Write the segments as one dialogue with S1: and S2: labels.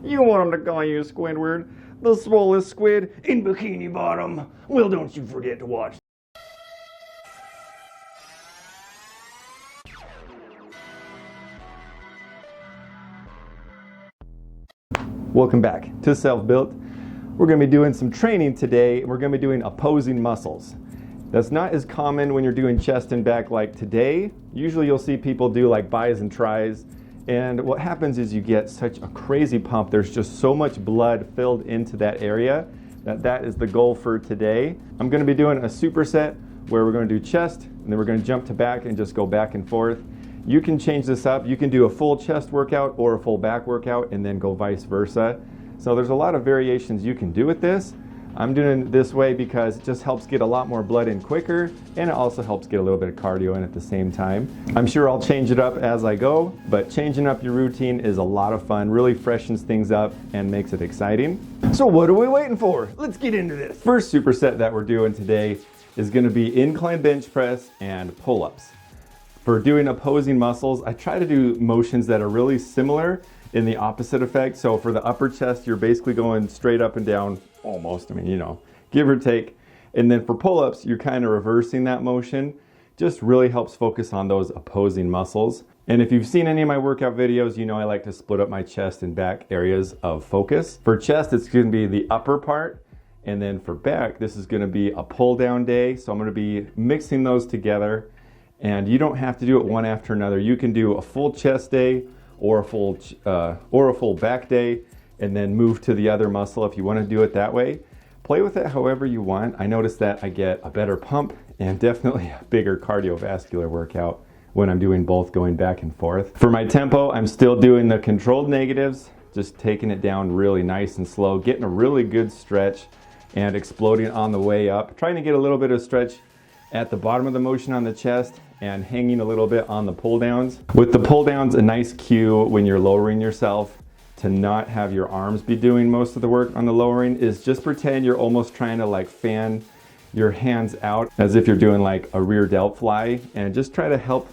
S1: You want them to call you Squidward, the swollest squid in Bikini Bottom? Well, don't you forget to watch. Welcome back to Self-Built. We're going to be doing some training today. We're going to be doing opposing muscles. That's not as common when you're doing chest and back like today. Usually you'll see people do like bis and tris, and what happens is you get such a crazy pump. There's just so much blood filled into that area that is the goal for today. I'm going to be doing a superset where we're going to do chest and then we're going to jump to back and just go back and forth. You can change this up. You can do a full chest workout or a full back workout and then go vice versa. So there's a lot of variations you can do with this. I'm doing it this way because it just helps get a lot more blood in quicker, and it also helps get a little bit of cardio in at the same time. I'm sure I'll change it up as I go, but changing up your routine is a lot of fun, really freshens things up and makes it exciting. So what are we waiting for? Let's get into this. First superset that we're doing today is going to be incline bench press and pull-ups. For doing opposing muscles, I try to do motions that are really similar in the opposite effect. So for the upper chest, you're basically going straight up and down, almost, I mean, you know, give or take. And then for pull-ups, you're kind of reversing that motion. Just really helps focus on those opposing muscles. And if you've seen any of my workout videos, you know I like to split up my chest and back areas of focus. For chest, it's going to be the upper part. And then for back, this is going to be a pull-down day. So I'm going to be mixing those together. And you don't have to do it one after another. You can do a full chest day or a full back day and then move to the other muscle if you want to do it that way. Play with it however you want. I notice that I get a better pump and definitely a bigger cardiovascular workout when I'm doing both, going back and forth. For my tempo, I'm still doing the controlled negatives, just taking it down really nice and slow, getting a really good stretch and exploding on the way up. Trying to get a little bit of stretch at the bottom of the motion on the chest and hanging a little bit on the pull downs. With the pull downs, a nice cue when you're lowering yourself to not have your arms be doing most of the work on the lowering is just pretend you're almost trying to like fan your hands out as if you're doing like a rear delt fly, and just try to help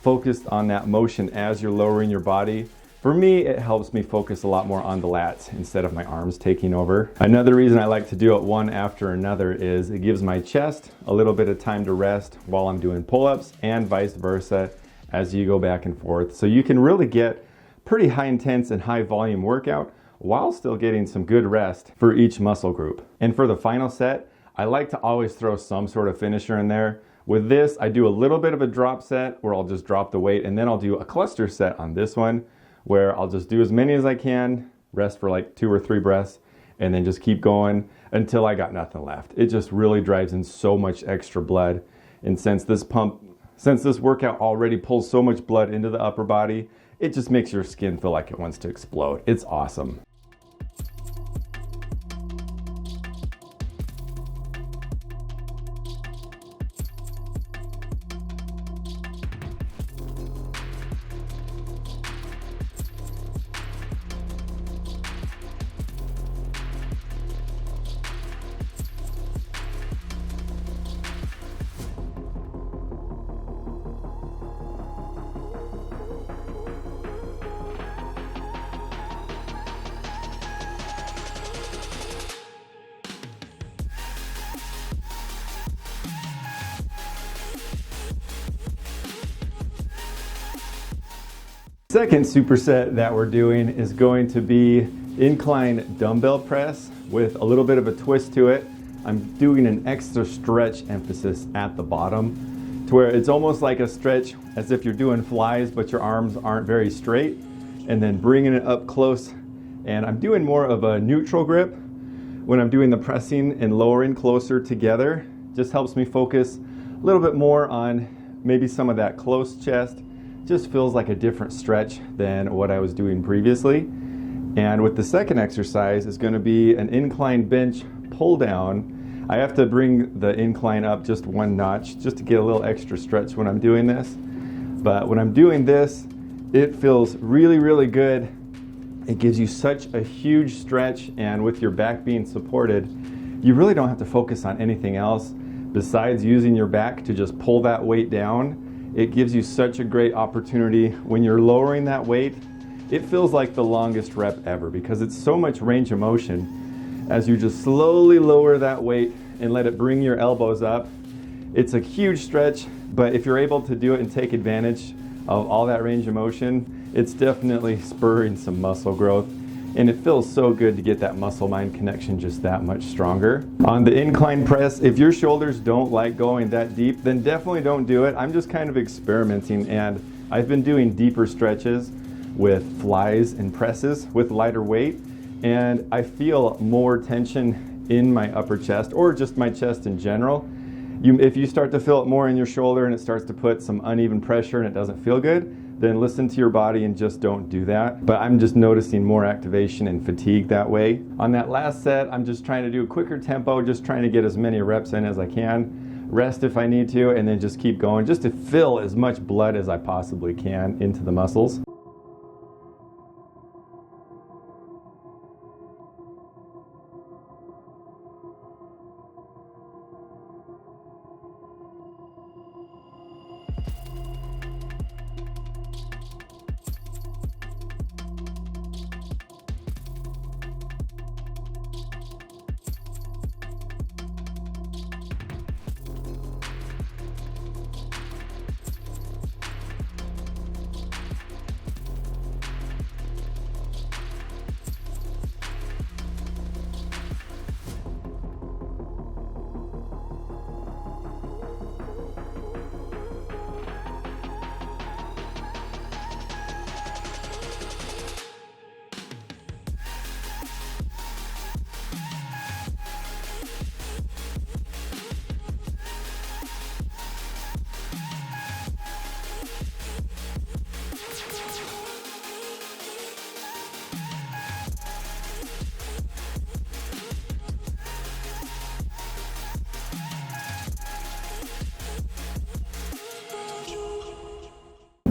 S1: focus on that motion as you're lowering your body. For me, it helps me focus a lot more on the lats instead of my arms taking over. Another reason I like to do it one after another is it gives my chest a little bit of time to rest while I'm doing pull-ups, and vice versa as you go back and forth. So you can really get pretty high intense and high volume workout while still getting some good rest for each muscle group. And for the final set, I like to always throw some sort of finisher in there. With this, I do a little bit of a drop set where I'll just drop the weight, and then I'll do a cluster set on this one where I'll just do as many as I can, rest for like 2 or 3 breaths, and then just keep going until I got nothing left. It just really drives in so much extra blood. And since this workout already pulls so much blood into the upper body, it just makes your skin feel like it wants to explode. It's awesome. Second superset that we're doing is going to be incline dumbbell press with a little bit of a twist to it. I'm doing an extra stretch emphasis at the bottom to where it's almost like a stretch as if you're doing flies but your arms aren't very straight, and then bringing it up close. And I'm doing more of a neutral grip when I'm doing the pressing and lowering closer together. Just helps me focus a little bit more on maybe some of that close chest. Just feels like a different stretch than what I was doing previously. And with the second exercise is going to be an incline bench pull down. I have to bring the incline up just one notch just to get a little extra stretch when I'm doing this. But when I'm doing this, it feels really, really good. It gives you such a huge stretch, and with your back being supported, you really don't have to focus on anything else besides using your back to just pull that weight down. It gives you such a great opportunity when you're lowering that weight it feels like the longest rep ever because it's so much range of motion as you just slowly lower that weight and let it bring your elbows up. It's a huge stretch, but if you're able to do it and take advantage of all that range of motion, it's definitely spurring some muscle growth. And it feels so good to get that muscle-mind connection just that much stronger. On the incline press, if your shoulders don't like going that deep, then definitely don't do it. I'm just kind of experimenting, and I've been doing deeper stretches with flies and presses with lighter weight, and I feel more tension in my upper chest, or just my chest in general. If you start to feel it more in your shoulder and it starts to put some uneven pressure and it doesn't feel good, then listen to your body and just don't do that. But I'm just noticing more activation and fatigue that way. On that last set, I'm just trying to do a quicker tempo, just trying to get as many reps in as I can, rest if I need to, and then just keep going, just to fill as much blood as I possibly can into the muscles.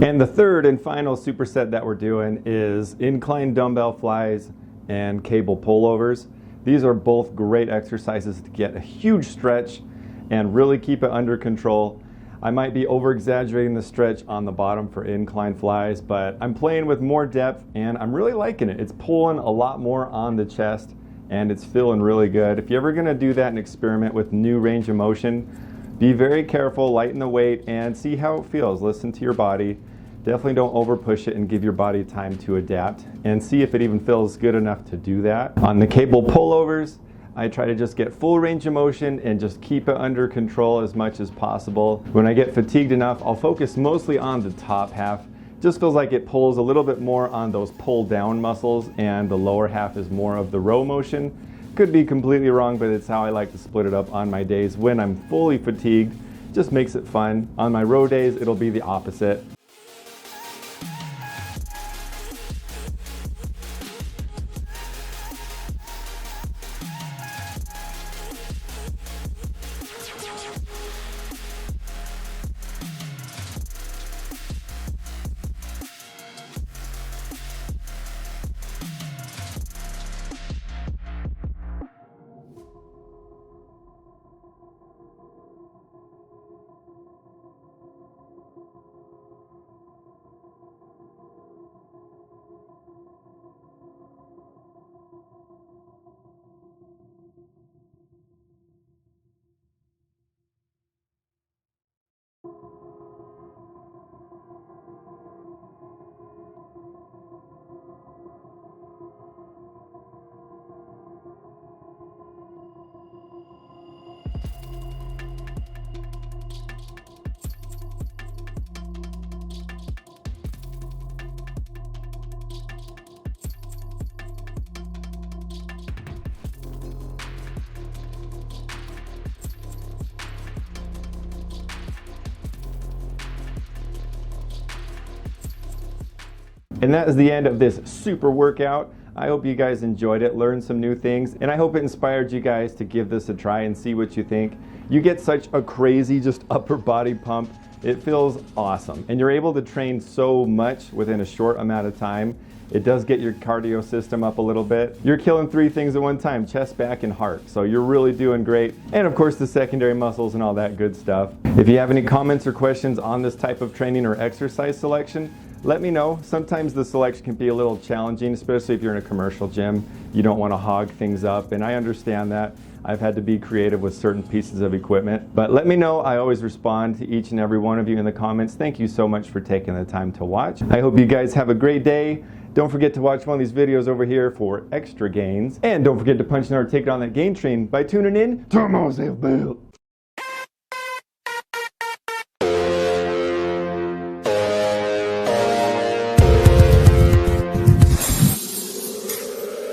S1: And the third and final superset that we're doing is incline dumbbell flies and cable pullovers. These are both great exercises to get a huge stretch and really keep it under control. I might be over-exaggerating the stretch on the bottom for incline flies, but I'm playing with more depth and I'm really liking it. It's pulling a lot more on the chest and it's feeling really good. If you're ever gonna do that and experiment with new range of motion, be very careful, lighten the weight, and see how it feels. Listen to your body. Definitely don't over push it and give your body time to adapt, and see if it even feels good enough to do that. On the cable pullovers, I try to just get full range of motion and just keep it under control as much as possible. When I get fatigued enough, I'll focus mostly on the top half. Just feels like it pulls a little bit more on those pull down muscles, and the lower half is more of the row motion. Could be completely wrong, but it's how I like to split it up on my days when I'm fully fatigued. Just makes it fun. On my row days, it'll be the opposite. And that is the end of this super workout. I hope you guys enjoyed it, learned some new things, and I hope it inspired you guys to give this a try and see what you think. You get such a crazy just upper body pump. It feels awesome, and you're able to train so much within a short amount of time. It does get your cardio system up a little bit. You're killing 3 things at one time: chest, back, and heart. So you're really doing great. And of course the secondary muscles and all that good stuff. If you have any comments or questions on this type of training or exercise selection, let me know. Sometimes the selection can be a little challenging, especially if you're in a commercial gym. You don't want to hog things up, and I understand that. I've had to be creative with certain pieces of equipment. But let me know. I always respond to each and every one of you in the comments. Thank you so much for taking the time to watch. I hope you guys have a great day. Don't forget to watch one of these videos over here for extra gains. And don't forget to punch in our ticket on that gain train by tuning in to Self Built.